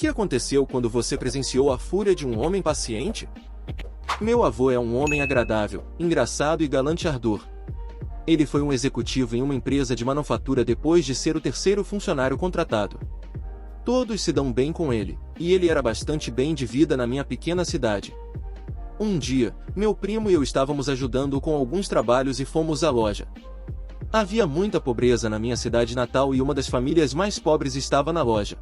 que aconteceu quando você presenciou a fúria de um homem paciente? Meu avô é um homem agradável, engraçado e galanteador. Ele foi um executivo em uma empresa de manufatura depois de ser o terceiro funcionário contratado. Todos se dão bem com ele, e ele era bastante bem de vida na minha pequena cidade. Um dia, meu primo e eu estávamos ajudando-o com alguns trabalhos e fomos à loja. Havia muita pobreza na minha cidade natal e uma das famílias mais pobres estava na loja.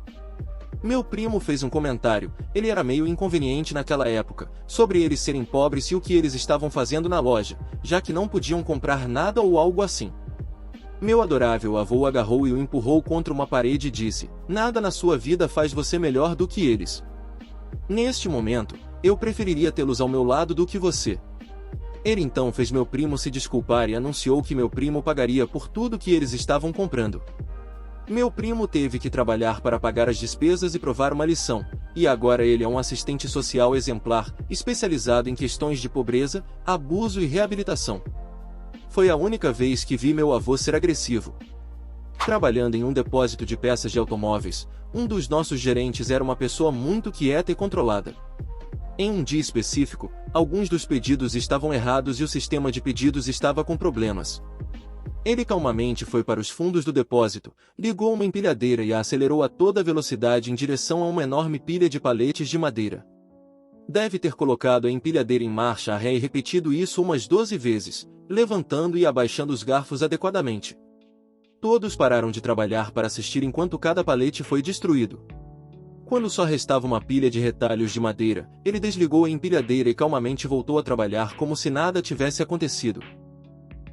Meu primo fez um comentário, ele era meio inconveniente naquela época, sobre eles serem pobres e o que eles estavam fazendo na loja, já que não podiam comprar nada ou algo assim. Meu adorável avô o agarrou e o empurrou contra uma parede e disse: "Nada na sua vida faz você melhor do que eles. Neste momento, eu preferiria tê-los ao meu lado do que você." Ele então fez meu primo se desculpar e anunciou que meu primo pagaria por tudo que eles estavam comprando. Meu primo teve que trabalhar para pagar as despesas e provar uma lição, e agora ele é um assistente social exemplar, especializado em questões de pobreza, abuso e reabilitação. Foi a única vez que vi meu avô ser agressivo. Trabalhando em um depósito de peças de automóveis, um dos nossos gerentes era uma pessoa muito quieta e controlada. Em um dia específico, alguns dos pedidos estavam errados e o sistema de pedidos estava com problemas. Ele calmamente foi para os fundos do depósito, ligou uma empilhadeira e a acelerou a toda velocidade em direção a uma enorme pilha de paletes de madeira. Deve ter colocado a empilhadeira em marcha a ré e repetido isso umas 12 vezes, levantando e abaixando os garfos adequadamente. Todos pararam de trabalhar para assistir enquanto cada palete foi destruído. Quando só restava uma pilha de retalhos de madeira, ele desligou a empilhadeira e calmamente voltou a trabalhar como se nada tivesse acontecido.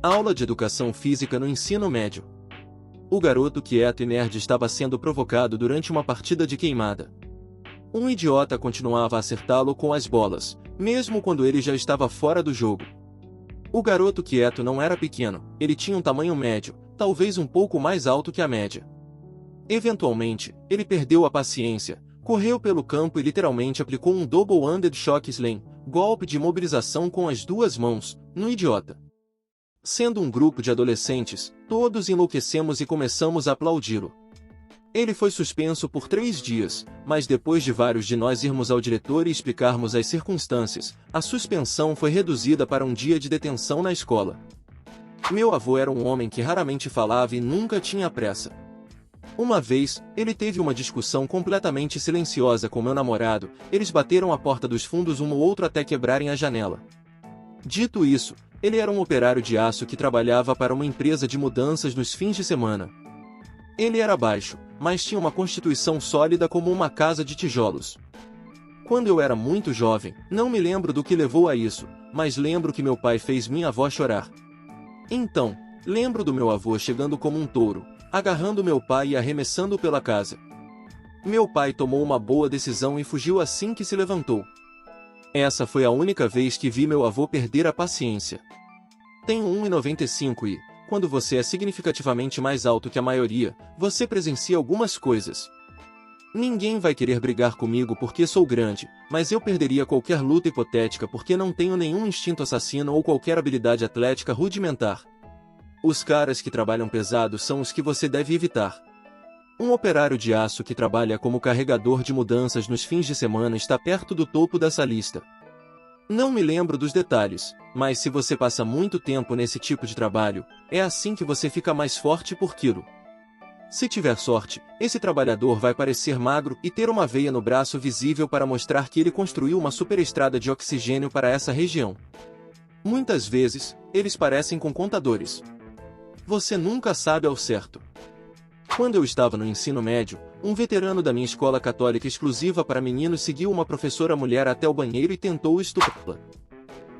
Aula de Educação Física no ensino médio. O garoto quieto e nerd estava sendo provocado durante uma partida de queimada. Um idiota continuava a acertá-lo com as bolas, mesmo quando ele já estava fora do jogo. O garoto quieto não era pequeno, ele tinha um tamanho médio, talvez um pouco mais alto que a média. Eventualmente, ele perdeu a paciência, correu pelo campo e literalmente aplicou um double-handed shock slam, golpe de imobilização com as duas mãos, no idiota. Sendo um grupo de adolescentes, todos enlouquecemos e começamos a aplaudi-lo. Ele foi suspenso por 3 dias, mas depois de vários de nós irmos ao diretor e explicarmos as circunstâncias, a suspensão foi reduzida para um dia de detenção na escola. Meu avô era um homem que raramente falava e nunca tinha pressa. Uma vez, ele teve uma discussão completamente silenciosa com meu namorado, eles bateram a porta dos fundos um ou outro até quebrarem a janela. Dito isso, ele era um operário de aço que trabalhava para uma empresa de mudanças nos fins de semana. Ele era baixo, mas tinha uma constituição sólida como uma casa de tijolos. Quando eu era muito jovem, não me lembro do que levou a isso, mas lembro que meu pai fez minha avó chorar. Então, lembro do meu avô chegando como um touro, agarrando meu pai e arremessando-o pela casa. Meu pai tomou uma boa decisão e fugiu assim que se levantou. Essa foi a única vez que vi meu avô perder a paciência. Tenho 1,95 e, quando você é significativamente mais alto que a maioria, você presencia algumas coisas. Ninguém vai querer brigar comigo porque sou grande, mas eu perderia qualquer luta hipotética porque não tenho nenhum instinto assassino ou qualquer habilidade atlética rudimentar. Os caras que trabalham pesado são os que você deve evitar. Um operário de aço que trabalha como carregador de mudanças nos fins de semana está perto do topo dessa lista. Não me lembro dos detalhes, mas se você passa muito tempo nesse tipo de trabalho, é assim que você fica mais forte por quilo. Se tiver sorte, esse trabalhador vai parecer magro e ter uma veia no braço visível para mostrar que ele construiu uma superestrada de oxigênio para essa região. Muitas vezes, eles parecem com contadores. Você nunca sabe ao certo. Quando eu estava no ensino médio, um veterano da minha escola católica exclusiva para meninos seguiu uma professora mulher até o banheiro e tentou estuprá-la.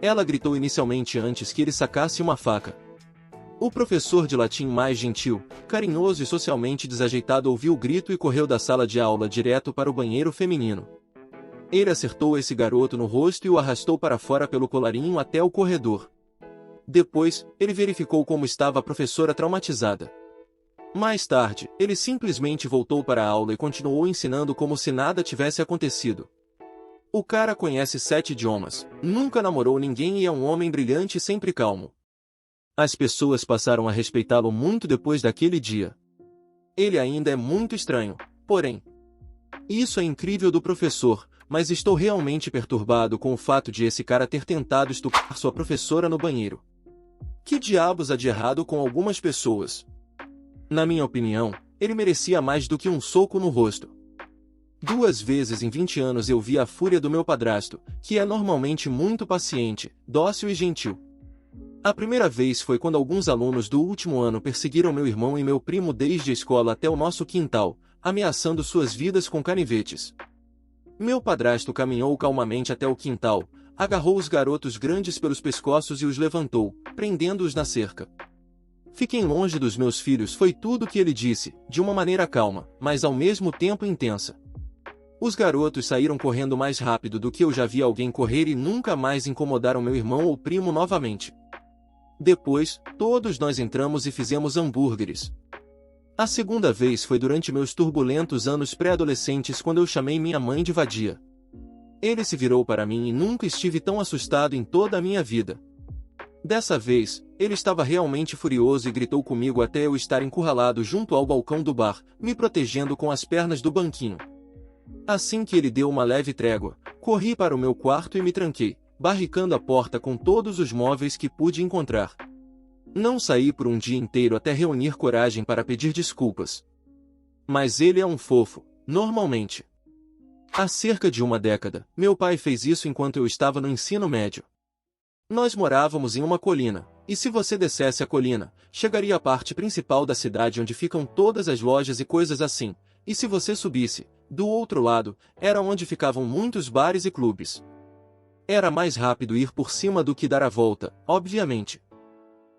Ela gritou inicialmente antes que ele sacasse uma faca. O professor de latim mais gentil, carinhoso e socialmente desajeitado ouviu o grito e correu da sala de aula direto para o banheiro feminino. Ele acertou esse garoto no rosto e o arrastou para fora pelo colarinho até o corredor. Depois, ele verificou como estava a professora traumatizada. Mais tarde, ele simplesmente voltou para a aula e continuou ensinando como se nada tivesse acontecido. O cara conhece 7 idiomas, nunca namorou ninguém e é um homem brilhante e sempre calmo. As pessoas passaram a respeitá-lo muito depois daquele dia. Ele ainda é muito estranho, porém, Isso é incrível do professor, mas estou realmente perturbado com o fato de esse cara ter tentado estuprar sua professora no banheiro. Que diabos há de errado com algumas pessoas? Na minha opinião, ele merecia mais do que um soco no rosto. 2 vezes em 20 anos eu vi a fúria do meu padrasto, que é normalmente muito paciente, dócil e gentil. A primeira vez foi quando alguns alunos do último ano perseguiram meu irmão e meu primo desde a escola até o nosso quintal, ameaçando suas vidas com canivetes. Meu padrasto caminhou calmamente até o quintal, agarrou os garotos grandes pelos pescoços e os levantou, prendendo-os na cerca. Fiquem longe dos meus filhos, foi tudo o que ele disse, de uma maneira calma, mas ao mesmo tempo intensa. Os garotos saíram correndo mais rápido do que eu já vi alguém correr e nunca mais incomodaram meu irmão ou primo novamente. Depois, todos nós entramos e fizemos hambúrgueres. A segunda vez foi durante meus turbulentos anos pré-adolescentes quando eu chamei minha mãe de vadia. Ele se virou para mim e nunca estive tão assustado em toda a minha vida. Dessa vez, ele estava realmente furioso e gritou comigo até eu estar encurralado junto ao balcão do bar, me protegendo com as pernas do banquinho. Assim que ele deu uma leve trégua, corri para o meu quarto e me tranquei, barricando a porta com todos os móveis que pude encontrar. Não saí por um dia inteiro até reunir coragem para pedir desculpas. Mas ele é um fofo, normalmente. Há cerca de uma década, meu pai fez isso enquanto eu estava no ensino médio. Nós morávamos em uma colina, e se você descesse a colina, chegaria à parte principal da cidade onde ficam todas as lojas e coisas assim, e se você subisse, do outro lado, era onde ficavam muitos bares e clubes. Era mais rápido ir por cima do que dar a volta, obviamente.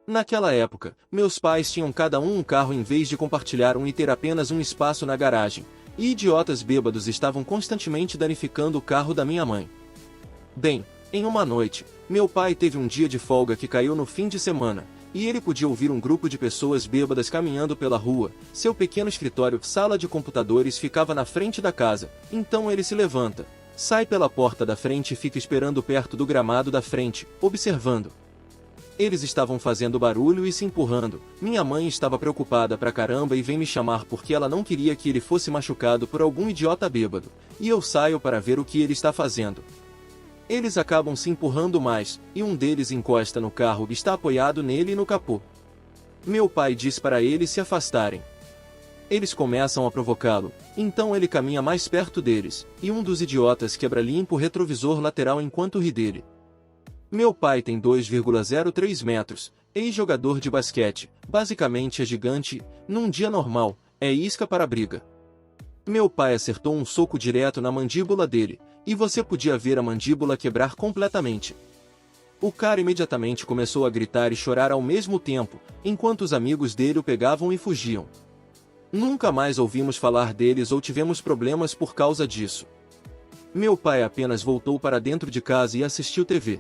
Naquela época, meus pais tinham cada um carro em vez de compartilhar e ter apenas um espaço na garagem, e idiotas bêbados estavam constantemente danificando o carro da minha mãe. Bem, em uma noite, meu pai teve um dia de folga que caiu no fim de semana, e ele podia ouvir um grupo de pessoas bêbadas caminhando pela rua. Seu pequeno escritório, sala de computadores, ficava na frente da casa, então ele se levanta, sai pela porta da frente e fica esperando perto do gramado da frente, observando. Eles estavam fazendo barulho e se empurrando. Minha mãe estava preocupada pra caramba e vem me chamar porque ela não queria que ele fosse machucado por algum idiota bêbado, e eu saio para ver o que ele está fazendo. Eles acabam se empurrando mais, e um deles encosta no carro e está apoiado nele e no capô. Meu pai diz para eles se afastarem. Eles começam a provocá-lo, então ele caminha mais perto deles, e um dos idiotas quebra limpo o retrovisor lateral enquanto ri dele. Meu pai tem 2,03 metros, ex-jogador de basquete, basicamente é gigante e, num dia normal, é isca para a briga. Meu pai acertou um soco direto na mandíbula dele, e você podia ver a mandíbula quebrar completamente. O cara imediatamente começou a gritar e chorar ao mesmo tempo, enquanto os amigos dele o pegavam e fugiam. Nunca mais ouvimos falar deles ou tivemos problemas por causa disso. Meu pai apenas voltou para dentro de casa e assistiu TV.